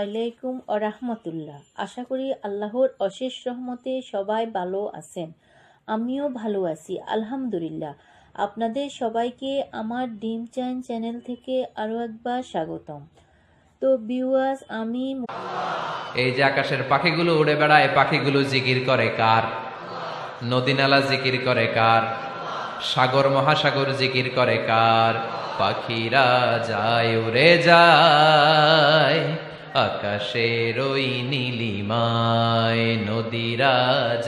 আলাইকুম ওয়া রাহমাতুল্লাহ। আশা করি আল্লাহর অশেষ রহমতে সবাই ভালো আছেন। আমিও ভালো আছি আলহামদুলিল্লাহ। আপনাদের সবাইকে আমার ডিম চাইন চ্যানেল থেকে আরও একবার স্বাগতম। তো ভিউয়ার্স, এই যে আকাশের পাখিগুলো উড়ে বেড়ায়, পাখিগুলো জিকির করে কার? নদী নালা জিকির করে কার? সাগর মহাসাগর জিকির করে কার? পাখিরা যায় উড়ে যায় আকাশের ওই নীলিমায়, নদীরা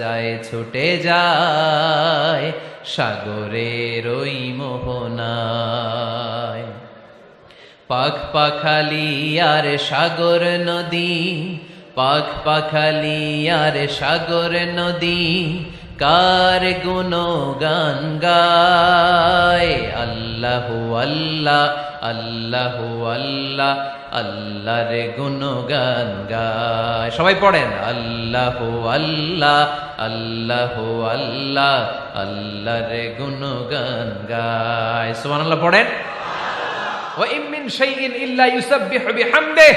যায় ছুটে যায় সাগরের ওই মোহনায়। পাখ পাখালি আর সাগর নদী, পাখ পাখালি আর সাগর নদী, কার গুণগান গায়? আল্লাহু আল্লাহ, আল্লাহু আল্লাহ, আল্লাহর গুণগান গায়। সবাই পড়েন আল্লাহু আল্লাহ, আল্লাহু আল্লাহ, আল্লাহর গুণগান গায়। সুবহানাল্লাহ পড়েন। وَإِن مِّن شَيْءٍ إِلَّا يُسَبِّحُ بِحَمْدِهِ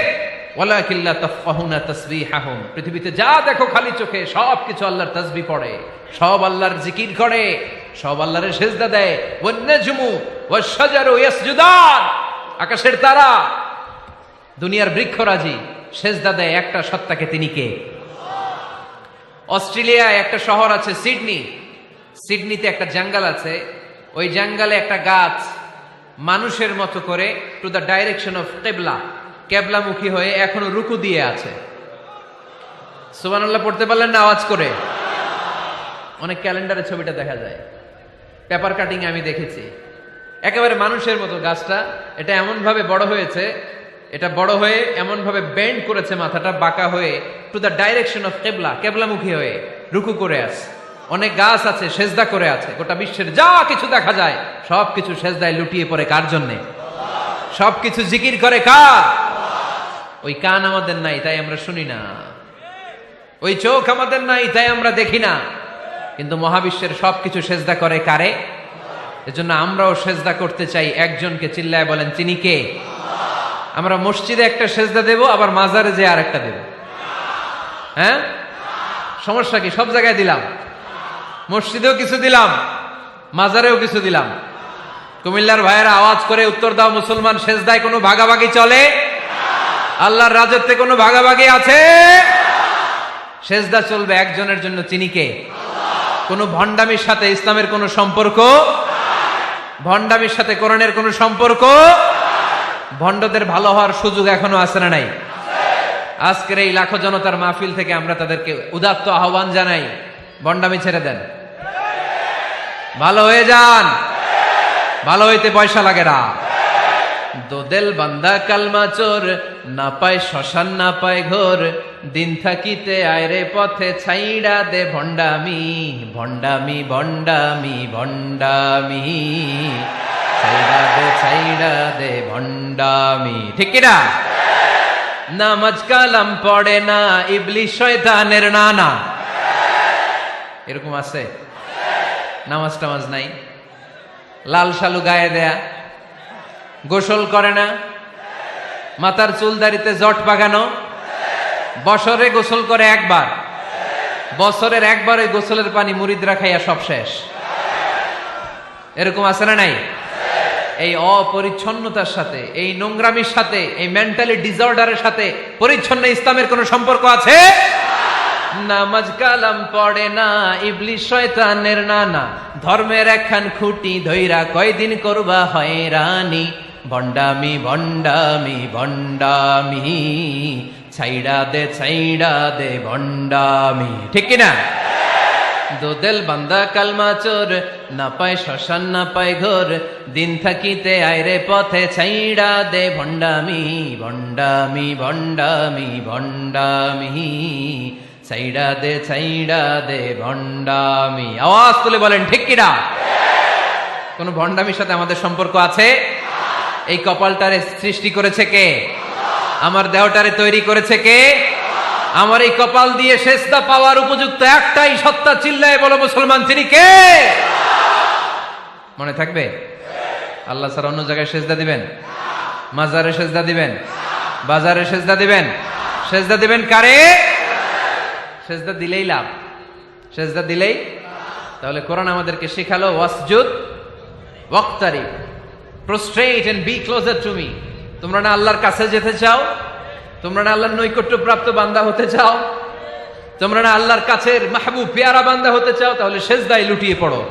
وَلَكِن لَّا تَفْقَهُونَ تَسْبِيحَهُم। পৃথিবীতে যা দেখো খালি চোখে সব কিছু আল্লাহর তাসবিহ পড়ে, সব আল্লাহর জিকির করে, সব আল্লাহর সিজদা দেয়। ওয়ান-নাজমু ওয়াশ-শাজারু ইয়াসজুদান। আকাশের তারা, দুনিয়ার বৃক্ষরাজি সিজদা দেয় একটা সত্তাকে, তিনি কে? অস্ট্রেলিয়ায় একটা শহর আছে সিডনি, সিডনিতে একটা জঙ্গল আছে। ওই জঙ্গলে একটা গাছ মানুষের মতো করে টু দ্য ডাইরেকশন অফ কেবলা, কেবলামুখী হয়ে এখনো রুকু দিয়ে আছে। সুবহানাল্লাহ পড়তে পারলেন না আওয়াজ করে? অনেক ক্যালেন্ডারে ছবিটা দেখা যায়, পেপার কাটিং আমি দেখেছি। একেবারে মানুষের মতো গাছটা, এটা এমন ভাবে বড় হয়েছে, এটা বড় হয়ে এমন ভাবে বেন্ড করেছে, মাথাটা বাঁকা হয়ে টু দ্য ডাইরেকশন অফ কেবলা, কেবলামুখী হয়ে রুকু করে আছে। অনেক গাছ আছে সেজদা করে আছে। গোটা বিশ্বের যা কিছু দেখা যায় সব কিছু সেজদায় লুটিয়ে পড়ে কার জন্যে? সব কিছু জিকির করে কার? ওই কান আমাদের নাই তাই আমরা শুনি না, ওই চোখ আমাদের নাই তাই আমরা দেখি না, কিন্তু মহাবিশ্বের সব কিছু সেজদা করে কারে? এজন্য আমরাও সেজদা করতে চাই একজনকে। চিল্লায় বলেন তিনি কে? আমরা মসজিদে একটা সেজদা দেব, আবার মাজারে যে আরেকটা দেব। হ্যাঁ, সমস্যা কি? সব জায়গায় দিলাম, মসজিদেও কিছু দিলাম, মাজারেও কিছু দিলাম। কুমিল্লার ভাইয়েরা আওয়াজ করে উত্তর দাও, মুসলমান সেজদায় কোনো ভাগাভাগি চলে? আল্লাহর রাজত্বে কোনো ভাগাভাগি আছে? সেজদা চলবে একজনের জন্য, তিনি কে? কোনো ভণ্ডামির সাথে ইসলামের কোনো সম্পর্ক, ভণ্ডামির সাথে কোরআনের কোনো সম্পর্ক। ভণ্ডদের ভালো হওয়ার সুযোগ এখনো আছে না নাই? আজকের এই লাখো জনতার মাহফিল থেকে আমরা তাদেরকে উদাত্ত আহ্বান জানাই, ভণ্ডামি ছেড়ে দেন, ভালো হয়ে যান। ভালো হইতে পয়সা লাগে না। দোদেল বান্দা কালমা চোর, না পায় শ্মশান না পায় ঘোর, দিন থাকিতে আয়রে পথে ছাইড়া দে ভণ্ডামি, ভণ্ডামি ভণ্ডামি ভণ্ডামি, ছাইড়া দে ভণ্ডামি। ঠিক কিনা? নামাজ কালাম পড়ে না, ইবলিশ শয়তানের নানা। এরকম আছে? নামাজ টামাজ নাই, লাল শালু গায়ে দেয়া, গোসল করে না, মাথার চুল দাড়িতে জট পাকানো, বছরে গোসল করে একবার, বছরের একবার ওই গোসলের পানি মুরিদরা খাইয়া সব শেষ। এরকম আছে না নাই? এই অপরিচ্ছন্নতার সাথে, এই নোংরামির সাথে, এই মেন্টালি ডিসঅর্ডারের সাথে পরিচ্ছন্ন ইসলামের কোন সম্পর্ক আছে? নামাজ কালাম পড়ে না, ইবলিশ শয়তানের নানা, ধর্মের একখান খুঁটি ধইরা কয়দিন করবা হয়রানি, ভণ্ডামি ভণ্ডামি ভণ্ডামি, ছাইড়া দে ভণ্ডামি। ঠিক কিনা? দোদেল বান্দা কালমা চোর, না পায় শ্মশান না পায় ঘোর, দিন থাকিতে আয়রে পথে ছাইড়া দে ভণ্ডামি, ভণ্ডামি ভণ্ডামি ভণ্ডামি, ছাইড়া দে ভণ্ডামি। আওয়াজ তুলে বলেন ঠিক কিনা? কোন ভণ্ডামির সাথে আমাদের সম্পর্ক আছে? এই কপালটারে সৃষ্টি করেছে কে? আমার দেহটারে তৈরি করেছে কে? আমার এই কপাল দিয়ে সেজদা পাওয়ার উপযুক্ত একটাই সত্তা, চিল্লায় বলো মুসলমান, তিনি কে? মনে থাকবে? আল্লাহ ছাড়া অন্য জায়গায় সেজদা দিবেন? মাজারে সেজদা দিবেন? বাজারে সেজদা দিবেন? সেজদা দিবেন কারে? সেজদা দিলেই লাভ, সেজদা দিলেই। তাহলে কোরআন আমাদেরকে শেখালো ওয়াসজুদ ওয়াক্তারিব, prostrate and be closer to me. তোমরা না আল্লাহর কাছে যেতে চাও? তোমরা না আল্লাহর নৈকট্য প্রাপ্ত বান্দা হতে চাও? তোমরা না আল্লাহর কাছের মাহবুব পেয়ারা বান্দা হতে চাও? তাহলে সেজদায় লুটিয়ে পড়ো,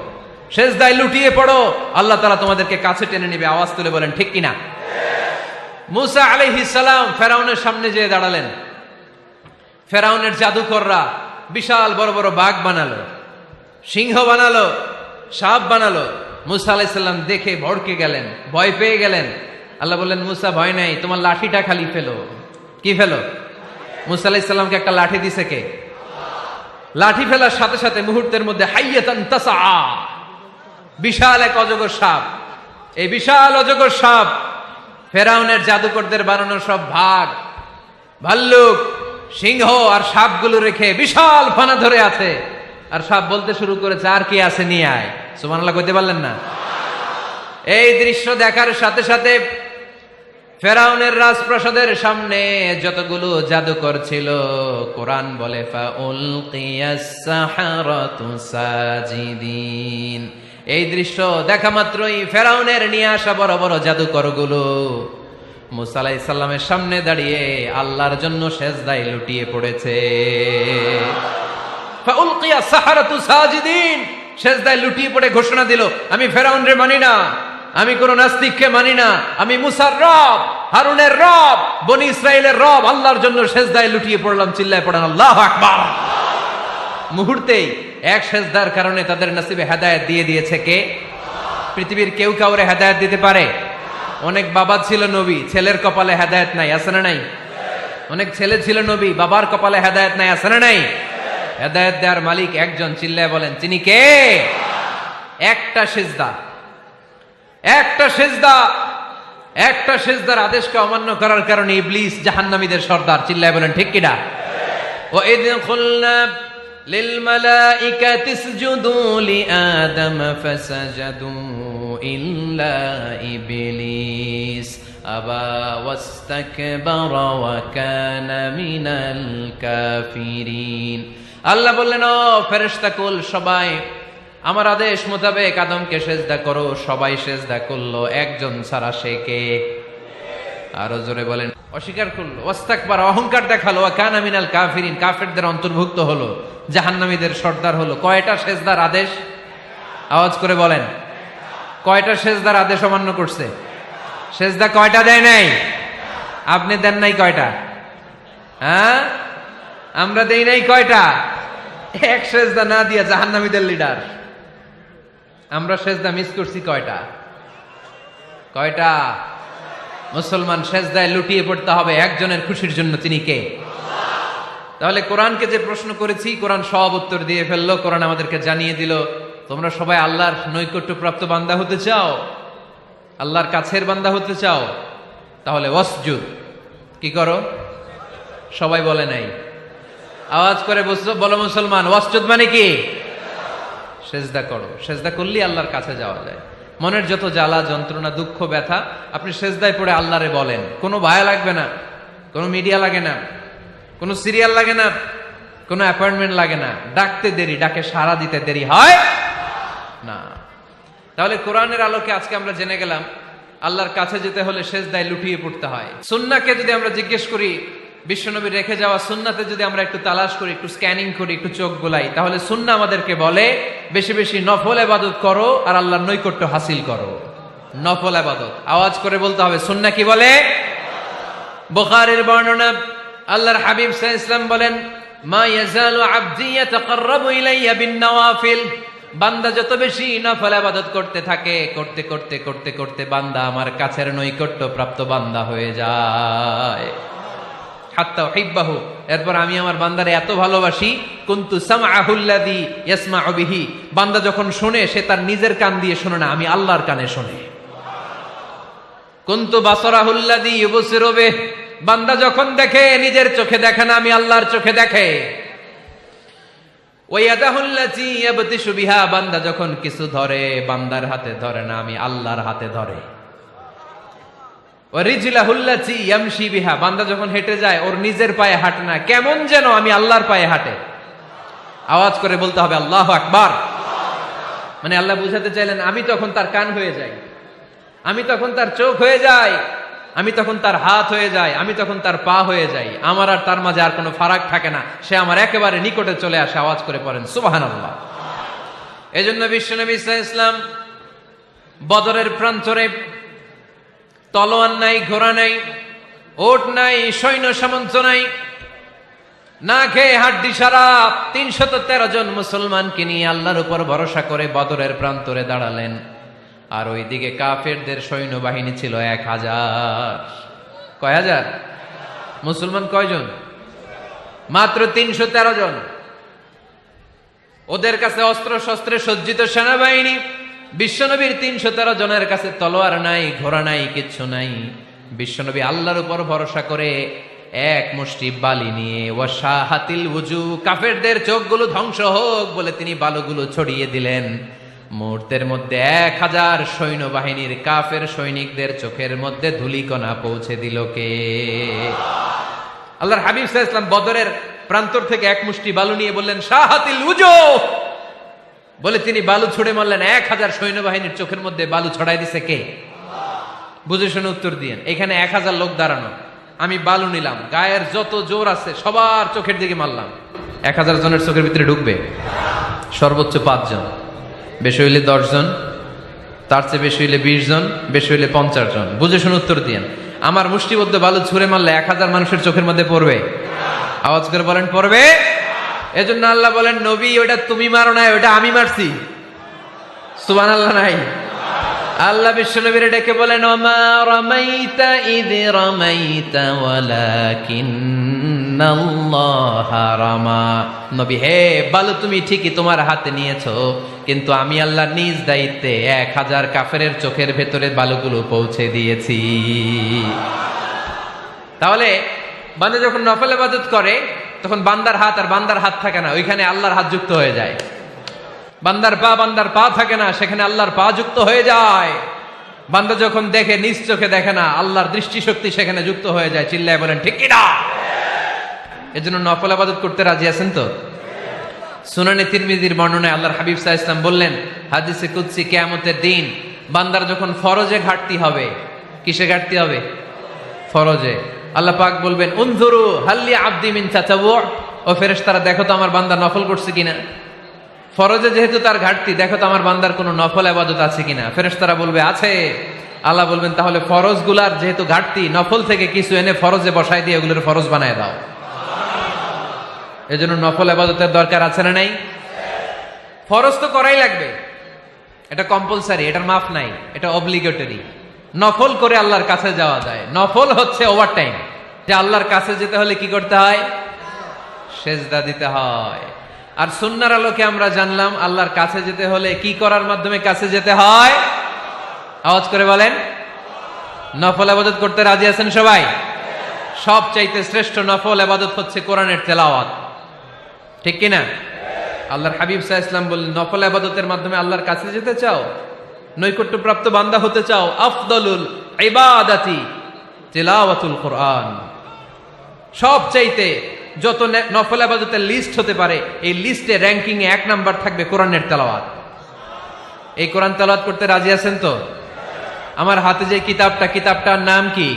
সেজদায় লুটিয়ে পড়ো, আল্লাহ তাআলা তোমাদেরকে কাছে টেনে নেবে। আওয়াজ তুলে বলেন ঠিক কিনা? মুসা আলাইহিস সালাম ফেরাউনের সামনে যেয়ে দাঁড়ালেন। ফেরাউনের জাদুকররা বিশাল বড় বড় বাঘ বানালো, সিংহ বানালো, সাপ বানালো। মুসা আলাইহিস সালাম দেখে ভড়কে গেলেন, ভয় পেয়ে গেলেন। আল্লাহ বললেন, মুসা ভয় নাই, তোমার লাঠিটা খালি ফেলো। কি ফেলো? মুসা আলাইহিস সালামকে একটা লাঠি দিছে কে? লাঠি ফেলার সাথে সাথে মুহূর্তের মধ্যে হাইয়াতান তাসআ, বিশাল এক অজগর সাপ। এই বিশাল অজগর সাপ ফেরাউনের জাদুকরদের বানানো সব ভাগ, ভাল্লুক, সিংহ আর সাপগুলো রেখে বিশাল ফানা ধরে আছে। আর সাপ বলতে শুরু করেছে, আর কি আছে নিয়ে আয়। সুবহানাল্লাহ কইতে পারলেন না? এই দৃশ্য দেখার সাথে সাথে ফেরাউনের রাজপ্রাসাদের সামনে যতগুলো জাদুকর ছিল, কোরআন বলে ফাউলকিয়াস সাহারাতু সাজিদিন। এই দৃশ্য দেখা মাত্রই ফেরাউনের নিয়ে আসা বড় বড় জাদুকরগুলো মুসা আলাইহিস সালামের সামনে দাঁড়িয়ে আল্লাহর জন্য সেজদায় লুটিয়ে পড়েছে। ফাউলকিয়াস সাহারাতু সাজিদিন, সেজদায় লুটিয়ে পড়ে ঘোষণা দিল, আমি ফেরাউনরে মানি না, আমি কোন নাস্তিককে মানি না, আমি মুসার রব, হারুনের রব, বনি ইসরাইলের রব, আল্লাহর জন্য সেজদায় লুটিয়ে পড়লাম। চিল্লায় পড়েন আল্লাহু আকবার। মুহূর্তেই এক সেজদার কারণে তাদের নসিবে হেদায়েত দিয়ে দিয়েছে কে? পৃথিবীর কেউ কাউরে হেদায়েত দিতে পারে? অনেক বাবা ছিল নবী, ছেলের কপালে হেদায়েত নাই, আছে না নাই? অনেক ছেলে ছিল নবী, বাবার কপালে হেদায়েত নাই, আছে না নাই? হেদায়েত দেওয়ার মালিক একজন, চিল্লায় বলেন তিনি কে? একটা সিজদা, একটা সিজদা, একটা সিজদার আদেশকে অমান্য করার কারণে ইবলিস জাহান্নামীদের সর্দার। চিল্লায় বলেন ঠিক কিনা? ওয়া ইয কুলনা লিল মালাইকাতি ইসজুদু লিআদম ফাসাজাদু ইল্লা ইবলিস আবা ওয়াস্তাকবারা ওয়া কানা মিনাল কাফিরিন। আল্লাহ বললেন, ও ফেরেশতাকুল সবাই আমার আদেশ মোতাবেক আদমকে সেজদা করো। সবাই সেজদা করলো, একজন ছাড়া, সে কে? আরো জোরে বলেন। অস্বীকার করলো, ওয়াস্তাকবারা, অহংকার দেখালো, ওয়া কানা মিনাল কাফিরিন, কাফেরদের অন্তর্ভুক্ত হলো, জাহান্নামীদের সর্দার হলো। কয়টা সেজদার আদেশ? আওয়াজ করে বলেন, কয়টা সেজদার আদেশ অমান্য করছে? সেজদা কয়টা দেয় নাই? আপনি দেন নাই কয়টা? হ্যাঁ, আমরা দেই নাই কয়টা? এক সেজদা না দিয়া জাহান্নামীদের লিডার। আমরা সেজদা মিস করছি কয়টা? কয়টা? মুসলমান সেজদায় লুটিয়ে পড়তে হবে একজনের খুশির জন্য, তিনি কে? তাহলে কোরআনকে যে প্রশ্ন করেছি, কোরআন সব উত্তর দিয়ে ফেললো। কোরআন আমাদেরকে জানিয়ে দিল, তোমরা সবাই আল্লাহর নৈকট্য প্রাপ্ত বান্দা হতে চাও, আল্লাহর কাছের বান্দা হতে চাও, তাহলে ওয়াসজুদ, কি করো? সবাই বলে নাই, আওয়াজ করে বলো মুসলমান, ওয়াসজুদ মানে কি? সেজদা করো। সেজদা করলেই আল্লাহর কাছে যাওয়া যায়। মনের যত জ্বালা যন্ত্রণা দুঃখ ব্যথা আপনি সেজদায় পড়ে আল্লাহরে বলেন। কোনো ভায়া লাগবে না, কোনো মিডিয়া লাগে না, কোনো সিরিয়াল লাগে না, কোনো অ্যাপয়েন্টমেন্ট লাগে না। ডাকতে দেরি, ডাকে সাড়া দিতে দেরি হয় না। তাহলে কোরআনের আলোকে আজকে আমরা জেনে গেলাম আল্লাহর কাছে যেতে হলে সেজদায় লুটিয়ে পড়তে হয়। সুন্নাহকে যদি আমরা জিজ্ঞেস করি, বিশ্বনবী রেখে যাওয়া সুন্নাতে যদি আমরা একটু তালাশ করি, একটু স্ক্যানিং করি, একটু চোখ গোলাই, তাহলে সুন্নাহ আমাদেরকে বলে বেশি বেশি নফল ইবাদত করো আর আল্লাহর নৈকট্য হাসিল করো। নফল ইবাদত, আওয়াজ করে বলতে হবে। সুন্নাহ কি বলে? বুখারীর বর্ণনা, আল্লাহর হাবিব সাল্লাল্লাহু আলাইহি ওয়াসাল্লাম বলেন, মা ইয়াজালু আবদি ইয়াতাকাররাবু ইলাইয়া বিন নওয়াফিল, বান্দা যত বেশি নফল ইবাদত করতে থাকে, করতে করতে করতে করতে বান্দা আমার কাছের নৈকট্য প্রাপ্ত বান্দা হয়ে যায়। হাত্তা উহিব্বাহু, এরপর আমি আমার বান্দারে এত ভালোবাসি, কুনতু সামআহুল্লাযী ইয়াসমাউ বিহি, বান্দা যখন শুনে সে তার নিজের কান দিয়ে শুনে না, আমি আল্লাহর কানে শুনে। কুনতু বাসারাহুল্লাযী ইউবসিরু বিহি, বান্দা যখন দেখে নিজের চোখে দেখে না, আমি আল্লাহর চোখে দেখে। ওয়া ইয়াদাহুল্লাযী ইয়াবতিশু বিহা, বান্দা যখন কিছু ধরে বান্দার হাতে ধরে না, আমি আল্লাহর হাতে ধরে। ওয়া রিজলাহুল্লাতি ইয়ামশি বিহা, বান্দা যখন হেঁটে যায় ওর নিজের পায়ে হাঁটে না, কেমন যেন আমি আল্লাহর পায়ে হাঁটে। আওয়াজ করে বলতে হবে আল্লাহু আকবার। মানে আল্লাহ বুঝাতে চাইলেন আমি তখন তার কান হয়ে যাই, আমি তখন তার চোখ হয়ে যাই, আমি তখন তার হাত হয়ে যাই, আমি তখন তার পা হয়ে যাই। আমার আর তার মাঝে আর কোনো ফারাক থাকে না, সে আমার একেবারে নিকটে চলে আসে। আওয়াজ করে পড়েন সুবহানাল্লাহ। এজন্য বিশ্বনবী সাল্লাল্লাহু আলাইহি ওয়াসাল্লাম বদরের প্রান্তরে তলোয়ার নাই, ঘোড়া নাই, ওট নাই, সৈন্য সামন্ত নাই, না খেয়ে হাড্ডি সারা ৩১৩ জন মুসলমানকে নিয়ে আল্লাহর উপর ভরসা করে বদরের প্রান্তরে দাঁড়ালেন। আর ওইদিকে কাফেরদের সৈন্যবাহিনী ছিল ১,০০০। কয় হাজার? মুসলমান কয়জন? মাত্র ৩১৩ জন। ওদের কাছে অস্ত্র শস্ত্রে সজ্জিত সেনাবাহিনী। বিশ্বনবীর ৩১৩ জনের কাছে তলোয়ার নাই, ঘোড়া নাই, কিচ্ছু নাই। বিশ্বনবী আল্লাহর উপর ভরসা করে এক মুষ্টি বালি নিয়ে ওয়াশাহাতিল ওযু, কাফেরদের চোখগুলো ধ্বংস হোক বলে তিনি বালুগুলো ছড়িয়ে দিলেন। মুহূর্তের মধ্যে ১,০০০ সৈন্যবাহিনীর কাফের সৈনিকদের চোখের মধ্যে ধূলিকণা পৌঁছে দিল কে? আল্লাহর হাবিব সাল্লাল্লাহু আলাইহি ওয়াসাল্লাম বদরের প্রান্তর থেকে এক মুষ্টি বালু নিয়ে বললেন শাহাতিল ওযু, বলে তিনি বালু ছুড়ে মারলেন। ১,০০০ সৈন্যবাহিনীর চোখের মধ্যে বালু ছড়াই দিছে কে? বুঝে শুনে উত্তর দিয়েন। এখানে ১,০০০ লোক দাঁড়ানো, আমি বালু নিলাম, গায়ের যত জোর আছে সবার চোখের দিকে মারলাম। ১,০০০ জনের চোখের ভিতরে ঢুকবে? সর্বোচ্চ ৫ জন, বেশি হইলে ১০ জন, তার চেয়ে বেশি হইলে ২০ জন, বেশি হইলে ৫০ জন। বুঝে শুনে উত্তর দিয়েন। আমার মুষ্টিবদ্ধ বালু ছুঁড়ে মারলে ১,০০০ মানুষের চোখের মধ্যে পড়বে? আওয়াজ করে বলেন পড়বে। এজন্য আল্লাহ বলেন নবী ওটা তুমি মারো নাই, ওটা আমি মারছি। সুবহানাল্লাহ নাই? আল্লাহ বিশ্বনবীর ডেকে বলেন ওমা রামাইতা ইয রামাইতা ওয়ালাকিন্নাল্লাহা রামা। নবী হে, বালু তুমি ঠিকই তোমার হাতে নিয়েছো, কিন্তু আমি আল্লাহ নিজ দায়িত্বে ১,০০০ কাফেরের চোখের ভেতরে বালুগুলো পৌঁছে দিয়েছি। তাহলে বান্দা যখন নফল ইবাদত করে তখন বান্দার হাত আর বান্দার হাত থাকে না, ওইখানে আল্লাহর হাত যুক্ত হয়ে যায়। বান্দার পা থাকে না, সেখানে আল্লাহর পা যুক্ত হয়ে যায়। বান্দা যখন দেখে নিজ চোখে দেখে না, আল্লাহর দৃষ্টিশক্তি সেখানে যুক্ত হয়ে যায়। চিল্লায় বলেন ঠিক কি না? এজন্য নফল ইবাদত করতে রাজি আছেন তো? সুনানে তিরমিজির বর্ণনায় আল্লাহর হাবিব সাল্লাল্লাহু আলাইহি ওয়াসাল্লাম বললেন হাদিসে কুদসি, কিয়ামতের দিন বান্দার যখন ফরজে ঘাটতি হবে, কিসে ঘাটতি হবে? ফরজে। আল্লাহ পাক বলবেন উনজুরু হাল্লি আবদি মিন তাতাওয়ু, ও ফেরেশতারা দেখো তো আমার বান্দা নফল করছে কিনা। ফরজে যেহেতু তার ঘাটতি, দেখো তো আমার বান্দার কোনো নফল ইবাদত আছে কিনা। ফেরেশতারা বলবে আছে। আল্লাহ বলবেন তাহলে ফরজগুলার যেহেতু ঘাটতি, নফল থেকে কিছু এনে ফরজে বসাই দিয়ে ওগুলোর ফরজ বানায় দাও। এজন্য নফল ইবাদতের দরকার আছে না নাই? ফরজ তো করাই লাগবে, এটা কম্পালসারি, এটার মাফ নাই, এটা অব্লিগেটরি। নফল করে আল্লাহর কাছে যাওয়া যায়। নফল হচ্ছে ওভারটাইম, যে আল্লাহর কাছে যেতে হলে কি করতে হয়? সেজদা দিতে হয়। আর সুন্নাহর আলোকে আমরা জানলাম আল্লাহর কাছে যেতে হলে কি করার মাধ্যমে কাছে যেতে হয়? আওয়াজ করে বলেন নফল ইবাদত করতে রাজি আছেন সবাই? সবচাইতে শ্রেষ্ঠ নফল ইবাদত হচ্ছে কোরআনের তেলাওয়াত, ঠিক কি না? আল্লাহর হাবিব সাল্লাল্লাহু আলাইহি ওয়াসাল্লাম বললেন নফল ইবাদতের মাধ্যমে আল্লাহর কাছে যেতে চাও, নৈকট্যপ্রাপ্ত বান্দা হতে চাও, আফদলুল ইবাদাতি তিলাওয়াতুল কোরআন। সবচাইতে যত নফল ইবাদতের লিস্ট হতে পারে, এই লিস্টে র্যাঙ্কিং এ ১ নাম্বার থাকবে কোরআনের তেলাওয়াত। এই কোরআন তেলাওয়াত করতে রাজি আছেন তো? আমার হাতে যে কিতাবটার নাম কি?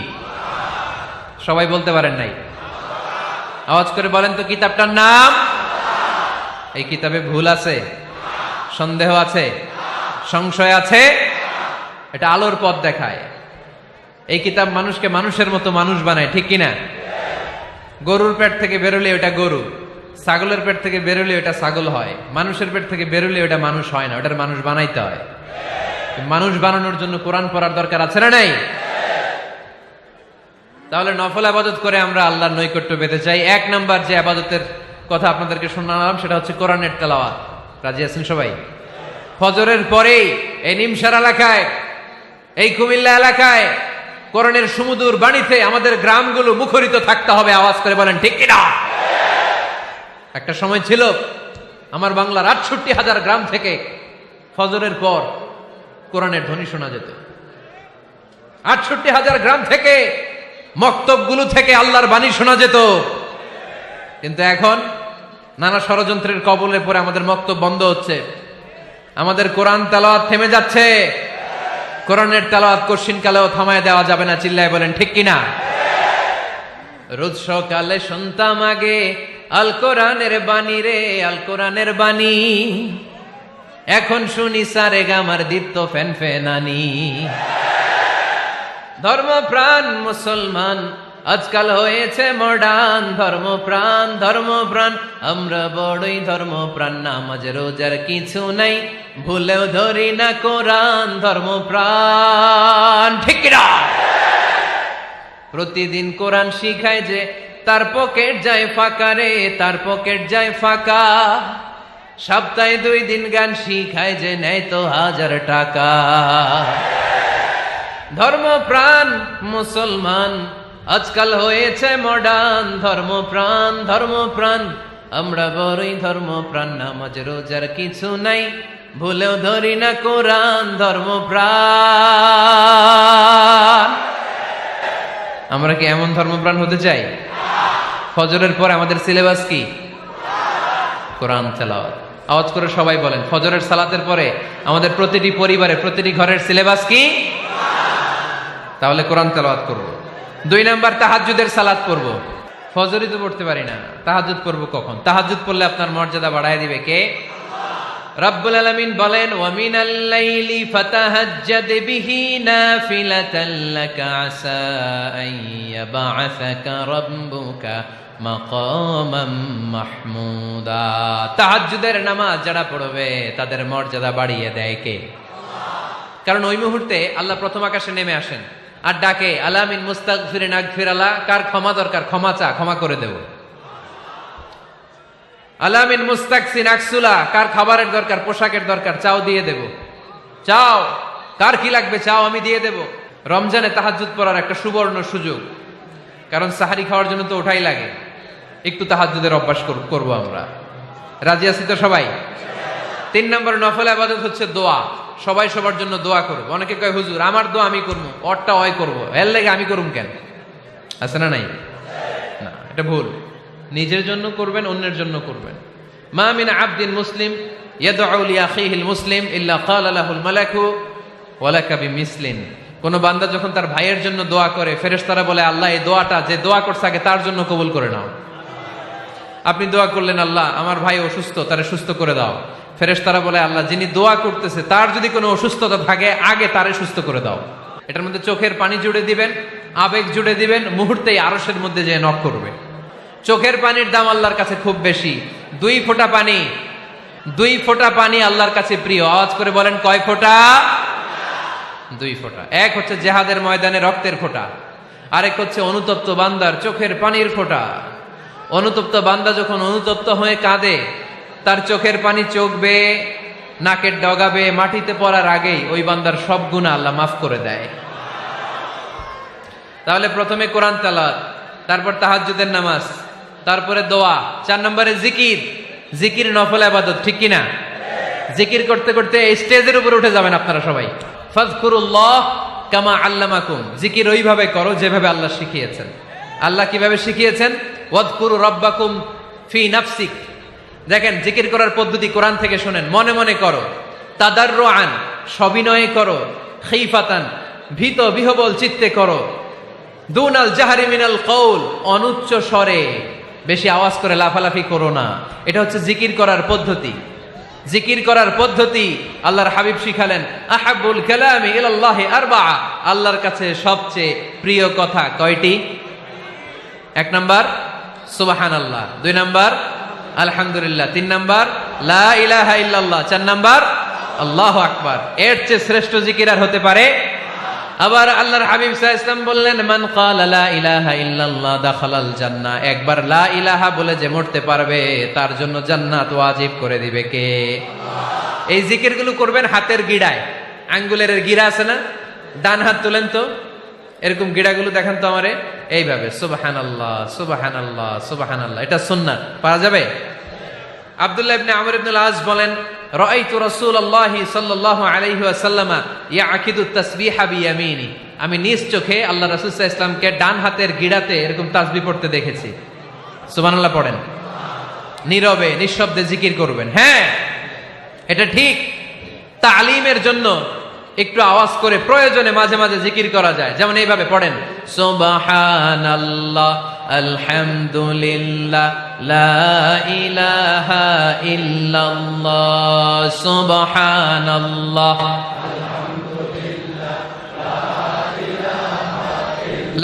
সবাই বলতে পারেন নাই? আওয়াজ করে বলেন তো কিতাবটার নাম? এই কিতাবে ভুল আছে? সন্দেহ আছে? সংশয় আছে? এটা আলোর পথ দেখায়। এই কিতাব মানুষকে মানুষের মতো মানুষ বানায়, ঠিক কিনা? গরুর পেট থেকে বেরোলে ওটা গরু, ছাগলের পেট থেকে বেরোলে ওটা ছাগল হয়, মানুষের পেট থেকে বেরোলে ওটা মানুষ হয় না, ওটার মানুষ বানাইতে হয়। মানুষ বানানোর জন্য কোরআন পড়ার দরকার আছে না নাই? তাহলে নফল ইবাদত করে আমরা আল্লাহর নৈকট্য পেতে চাই। ১ নাম্বার যে ইবাদতের কথা আপনাদেরকে শোনালাম সেটা হচ্ছে কোরআনের তেলাওয়াত। রাজি আছেন সবাই? ফজরের পরেই এই নিমসার এলাকায়, এই কুমিল্লা এলাকায় কোরআনের সুমধুর বাণীতে আমাদের গ্রামগুলো মুখরিত থাকতে হবে। আওয়াজ করে বলেন ঠিক কিনা? একটা সময় ছিল আমার বাংলার ৬৮,০০০ গ্রাম থেকে ফজরের পর কোরআনের ধ্বনি শোনা যেত। 68,000 গ্রাম থেকে মক্তবগুলো থেকে আল্লাহর বাণী শোনা যেত। কিন্তু এখন নানা ষড়যন্ত্রের কবলে পড়ে আমাদের মক্তব বন্ধ হচ্ছে, আমাদের কোরআন তেলাওয়াত থেমে যাচ্ছে। কোরআনের তেলাওয়াত কশিন কালেও থামায় দেওয়া যাবে না, চিল্লায় বলেন ঠিক কিনা? রোজ সকালে শুনতাম আগে আল কোরআনের বাণী রে, আল কোরআনের বাণী, এখন শুনি সারে গামার দীপ্ত ফ্যান ফেনানি। ধর্মপ্রাণ মুসলমান আজকাল হয়েছে মডার্ন, ধর্মপ্রাণ ধর্মপ্রাণ আমরা বড়ই ধর্মপ্রাণ, নামাজ রোজার কিছু নাই, ভুলেও ধরি না কোরআন, ধর্মপ্রাণ ঠিক কিনা? প্রতিদিন কোরআন শিখায় যে তার পকেট যায় ফাঁকা রে, তার পকেট যায় ফাঁকা, সপ্তাহে 2 দিন গান শিখায় যে নেয় তো 1000 টাকা। ধর্মপ্রাণ মুসলমান আজকাল হয়েছে মডার্ন, ধর্মপ্রাণ ধর্মপ্রাণ আমরা বড়ই ধর্মপ্রাণ, নামাজ রোজার কিছু নাই, ভুলেও ধরি না কোরআন, ধর্মপ্রাণ। আমরা কি এমন ধর্মপ্রাণ হতে চাই? ফজরের পর আমাদের সিলেবাস কি? কোরআন তেলাওয়াত। আওয়াজ করে সবাই বলেন, ফজরের সালাতের পরে আমাদের প্রতিটি পরিবারে প্রতিটি ঘরের সিলেবাস কি? তাহলে কোরআন তেলাওয়াত করব। 2 নাম্বার তাহাজ্জুদের সালাত পড়ব। ফজরই তো পড়তে পারি না, তাহাজ্জুদ পড়ব কখন? তাহাজ্জুদ পড়লে আপনার মর্যাদা বাড়ায় দিবে কে? রব্বুল আলামিন বলেন, ওয়া মিনাল লাইলি ফাতাহাজ্জাদ বিহি নাফিলাতান লাকা আসা আন ইয়াবআসাকা রাব্বুকা মাকামাম মাহমুদা। তাহাজ্জুদের নামাজ যারা পড়বে তাদের মর্যাদা বাড়িয়ে দেয় কে? কারণ ওই মুহূর্তে আল্লাহ প্রথম আকাশে নেমে আসেন আর ডাকে, আলা মিন মুস্তাগফিরিন আগফিরালা, কার ক্ষমা দরকার ক্ষমা চা, ক্ষমা করে দেব। আলা মিন মুস্তাকসিন আকসুলা, কার খাবারের দরকার পোশাকের দরকার চাও দিয়ে দেব, চাও কার কি লাগবে চাও আমি দিয়ে দেব। রমজানে তাহাজ্জুদ পড়ার একটা সুবর্ণ সুযোগ, কারণ সাহারি খাওয়ার জন্য তো ওঠাই লাগে, একটু তাহাজ্জুদের অভ্যাস করব আমরা। রাজি আছি তো সবাই? 3 নম্বর নফল ইবাদত হচ্ছে দোয়া। সবাই সবার জন্য দোয়া করব। অনেকে কয় হুজুর আমার দোয়া আমি করবো, ওরটা ওই করবো, এর লেগে আমি করুম কেন? আছে না নাই? না, এটা ভুল। নিজের জন্য করবেন, অন্যের জন্য করবেন। মা মিন আবদিন মুসলিম ইয়াদউ লি আখিহিল মুসলিম ইল্লা ক্বালা লাহুল মালাকু ওয়া লাকা বিমিসলিন। কোন বান্দা যখন তার ভাইয়ের জন্য দোয়া করে, ফেরেশতারা বলে আল্লাহ এই দোয়াটা যে দোয়া করছে আগে তার জন্য কবুল করে নাও। আপনি দোয়া করলেন আল্লাহ আমার ভাই অসুস্থ, তারে সুস্থ করে দাও, ফেরেশতারা বলে আল্লাহ যিনি দোয়া করতেছে তার যদি কোনো অসুস্থতা থাকে আগে তারে সুস্থ করে দাও। এটার মধ্যে চোখের পানি জুড়ে দিবেন, আবেগ জুড়ে দিবেন, মুহূর্তেই আরশের মধ্যে যে নক করবে। চোখের পানির দাম আল্লাহর কাছে খুব বেশি। 2 ফোঁটা পানি, 2 ফোঁটা পানি আল্লাহর কাছে প্রিয়। আওয়াজ করে বলেন কয় ফোঁটা? 2 ফোঁটা। এক হচ্ছে জিহাদের ময়দানে রক্তের ফোঁটা, আরেক হচ্ছে অনুতপ্ত বান্দার চোখের পানির ফোঁটা। অনুতপ্ত বান্দা যখন অনুতপ্ত হয়ে কাঁদে, তার চোখের পানি চোখ বেয়ে নাকের ডগাবে মাটিতে পড়ার আগেই ওই বান্দার সব গুনাহ আল্লাহ মাফ করে দেয়। তাহলে প্রথমে কোরআন তেলাওয়াত, তারপর তাহাজ্জুদের নামাজ, তারপরে দোয়া, 4 নম্বরে জিকির। জিকির নফল ইবাদত, ঠিক কিনা? জিকির করতে করতে এই স্টেজের উপরে উঠে যাবেন আপনারা সবাই। ফাযকুরুল্লাহ কামা আল্লামাকুম, জিকির ওইভাবে করো যেভাবে আল্লাহ শিখিয়েছেন। আল্লাহ কিভাবে শিখিয়েছেন? ওয়াযকুরু রাব্বাকুম ফি নাফসিক। দেখেন জিকির করার পদ্ধতি কোরআন থেকে শোনেন। মনে মনে করো, তাদাররুআন সবিনয়ে করো, খিফাতান ভীত বিহবল চিত্তে করো, দুনাল জাহরি মিনাল কওল অনুচ্চ স্বরে, বেশি আওয়াজ করে লাফালাফি করো না। এটা হচ্ছে জিকির করার পদ্ধতি। জিকির করার পদ্ধতি আল্লাহর হাবিব শিখালেন, আহাব্বুল কালামি ইলাল্লাহি আরবাআ, আল্লাহর কাছে সবচেয়ে প্রিয় কথা কয়টি? 1 নাম্বার সুবহানাল্লাহ, 2 নাম্বার আলহামদুলিল্লাহ, 3 নাম্বার লা ইলাহা ইল্লাল্লাহ, 4 নাম্বার আল্লাহু আকবার। এর চেয়ে শ্রেষ্ঠ জিকির আর হতে পারে? আবার আল্লাহর হাবিব সাল্লাল্লাহু আলাইহি ওয়াসাল্লাম বললেন, মান ক্বালা লা ইলাহা ইল্লাল্লাহ দাখালাল জান্নাহ, একবার লা ইলাহা বলে যে মরতে পারবে তার জন্য জান্নাত ওয়াজিব করে দিবে কে? আল্লাহ। এই জিকিরগুলো করবেন হাতের গিড়ায়, আঙ্গুলের গিড়া আছে না, ডান হাত তুলেন তো, এরকম গিড়াগুলো দেখেন তো আমারে, এইভাবে সুবহানাল্লাহ সুবহানাল্লাহ সুবহানাল্লাহ, এটা সুন্নাত, পারা যাবে? আব্দুল্লাহ ইবনে আমর ইবনে আল-আস বলেন, রাআইতু রাসূলুল্লাহি সাল্লাল্লাহু আলাইহি ওয়াসাল্লাম ইয়াকিদু তাসবিহা বিয়ামিনি, আমি নিজ চোখে আল্লাহ রাসূল সাল্লাল্লাহু আলাইহি ওয়াসাল্লামকে ডান হাতের গিড়াতে এরকম তাসবিহ পড়তে দেখেছি। সুবহানাল্লাহ পড়েন। নীরবে নিঃশব্দে জিকির করবেন। হ্যাঁ, এটা ঠিক। তালিমের জন্য একটু আওয়াজ করে প্রয়োজনে মাঝে মাঝে জিকির করা যায়। যেমন এইভাবে পড়েন, সুবহানাল্লাহ, আলহামদুলিল্লাহ, লা ইলাহা ইল্লাল্লাহ, সুবহানাল্লাহ,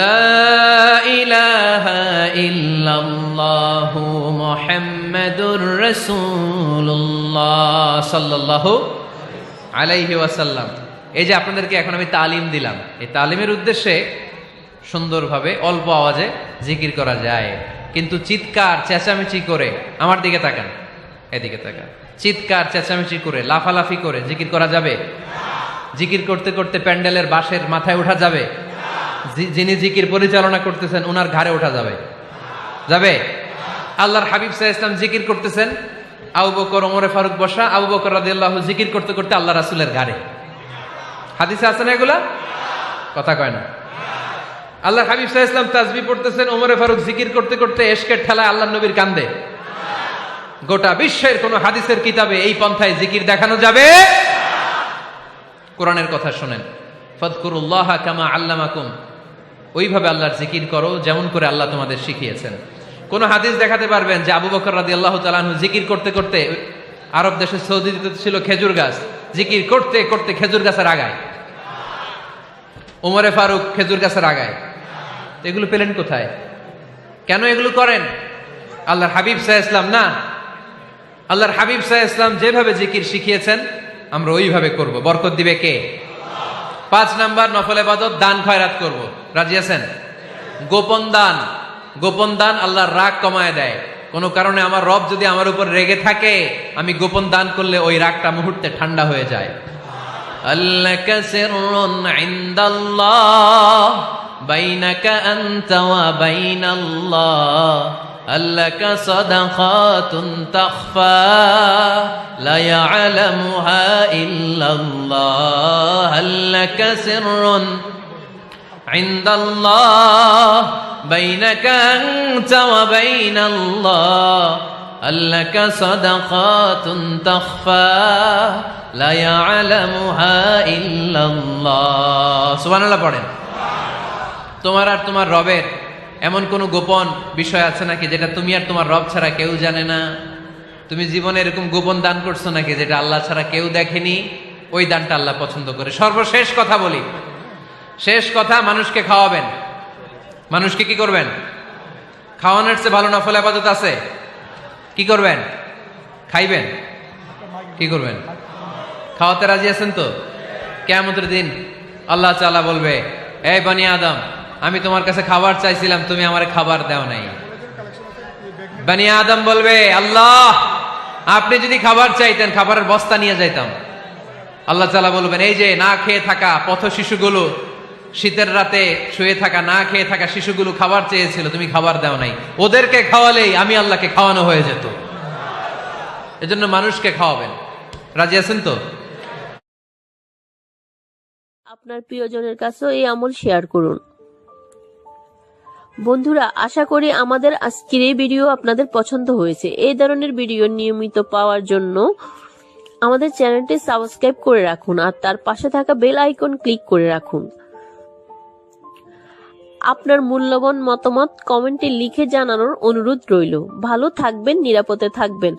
লা ইলাহা ইল্লাল্লাহ, মুহাম্মাদুর রাসূলুল্লাহ সাল্লাল্লাহু আলাইহি ওয়াসাল্লাম। এই যে আপনাদেরকে এখন আমি তালিম দিলাম, এই তালিমের উদ্দেশ্যে সুন্দরভাবে অল্প আওয়াজে জিকির করা যায়, কিন্তু চিৎকার চেঁচামেচি করে, আমার দিকে তাকান, এদিকে তাকান, চিৎকার চেঁচামেচি করে লাফালাফি করে জিকির করা যাবে? জিকির করতে করতে প্যান্ডেলের বাঁশের মাথায় ওঠা যাবে? যিনি জিকির পরিচালনা করতেছেন ওনার ঘাড়ে ওঠা যাবে? যাবে? আল্লাহর হাবিব সাল্লাল্লাহু আলাইহি ওয়াসাল্লাম জিকির করতেছেন, আবু বকর ওমরে ফারুক বসা, আবু বকর রাদিয়াল্লাহু জিকির করতে করতে আল্লাহ রাসূলের ঘাড়ে। হাদিসে আছে না এগুলা? কথা কয় না। আল্লাহর হাবিব সাল্লাল্লাহু আলাইহি ওয়াসাল্লাম তাসবিহ পড়তেছেন, ওমরে ফারুক জিকির করতে করতে এশকের ঠেলায় আল্লাহর নবীর কান্দে। গোটা বিশ্বের কোন হাদিসের কিতাবে এই পন্থায় জিকির দেখানো যাবে? কোরআনের কথা শুনেন, ফাযকুরুল্লাহা কামা আল্লামাকুম, ওইভাবে আল্লাহর জিকির করো যেমন করে আল্লাহ তোমাদের শিখিয়েছেন। কোন হাদিস দেখাতে পারবেন যে আবু বকর রাদিয়াল্লাহু তাআলা আনহু জিকির করতে করতে, আরব দেশে সৌদিতে ছিল খেজুর গাছ, জিকির করতে করতে খেজুর গাছের আগায়, ওমরে ফারুক খেজুর গাছের আগায়? এগুলো পেলেন কোথায়? কেন এগুলো করেন? আল্লাহর হাবিব সাল্লাল্লাহু আলাইহি ওয়াসাল্লাম না, আল্লাহর হাবিব সাল্লাল্লাহু আলাইহি ওয়াসাল্লাম যেভাবে জিকির শিখিয়েছেন আমরা ওইভাবে করব। বরকত দিবে কে? 5 নাম্বার নফল ইবাদত, দান খয়রাত করব। রাজি আছেন? গোপন দান, গোপন দান আল্লাহর রাগ কমায় দেয়। কোন কারণে আমার রব যদি আমার উপর রেগে থাকে, আমি গোপন দান করলে ওই রাগটা মুহূর্তে ঠান্ডা হয়ে যায়। আল্লাকা সিররুন ইনদাল্লাহ বাইনাকা আনতা ওয়া বাইনাল্লাহ, আল্লাকা সাদাকাতুন তাখফা লা ইয়ালামুহা ইল্লাল্লাহ, আল্লাকা সিররুন ইনদাল্লাহ বাইনাকা আনতা ওয়া বাইনাল্লাহ, আল্লাকা সাদাকাতুন তাখফা লা ইয়ালামুহা ইল্লাল্লাহ। সুবহানাল্লাহ পড়েন। তোমার আর তোমার রবের এমন কোন গোপন বিষয় আছে নাকি যেটা তুমি আর তোমার রব ছাড়া কেউ জানে না? তুমি জীবনে এরকম গোপন দান করছো নাকি যেটা আল্লাহ ছাড়া কেউ দেখেনি? ওই দানটা আল্লাহ পছন্দ করে। সর্বশেষ কথা বলি, শেষ কথা, মানুষকে খাওয়াবেন। মানুষকে কি করবেন? খাওয়ানোর চেয়ে ভালো নফল ইবাদত আছে? কি করবেন? খাইবেন। কি করবেন? খাওয়াতে রাজি আছেন তো? কিয়ামতের দিন আল্লাহ তাআলা বলবে, এই বনি আদম, আমি তোমার কাছে খাবার চাইছিলাম, তুমি আমারে খাবার দাও নাই। বনি আদম বলবে, আল্লাহ আপনি যদি খাবার চাইতেন খাবারের বস্তা নিয়ে যাইতাম। আল্লাহ তাআলা বলবেন, এই যে না খেয়ে থাকা পথ শিশুগুলো, শীতের রাতে শুয়ে থাকা না খেয়ে থাকা শিশুগুলো খাবার চেয়েছিল, তুমি খাবার দাও নাই, ওদেরকে খাওয়ালেই আমি আল্লাহকে খাওয়ানো হয়ে যেত। এজন্য মানুষকে খাওয়াবেন। রাজি আছেন তো? আপনার প্রিয়জনের কাছেও এই আমল শেয়ার করুন। বন্ধুরা, আশা করি আমাদের আজকের এই ভিডিও আপনাদের পছন্দ হয়েছে। এই ধরনের ভিডিও নিয়মিত পাওয়ার জন্য আমাদের চ্যানেলটি সাবস্ক্রাইব করে রাখুন আর তার পাশে থাকা বেল আইকন ক্লিক করে রাখুন। আপনার মূল্যবান মতামত কমেন্টে লিখে জানানোর অনুরোধ রইল। ভালো থাকবেন, নিরাপদে থাকবেন।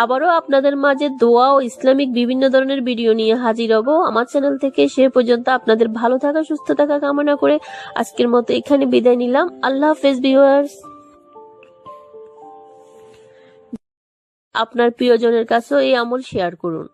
আবারও আপনাদের মাঝে দোয়া ও ইসলামিক বিভিন্ন ধরনের ভিডিও নিয়ে হাজির হব আমার চ্যানেল থেকে। সে পর্যন্ত আপনাদের ভালো থাকা, সুস্থ থাকা কামনা করে আজকের মতো এখানে বিদায় নিলাম। আল্লাহ হাফেজ ভিউয়ার্স। আপনার প্রিয়জনের কাছেও এই আমল শেয়ার করুন।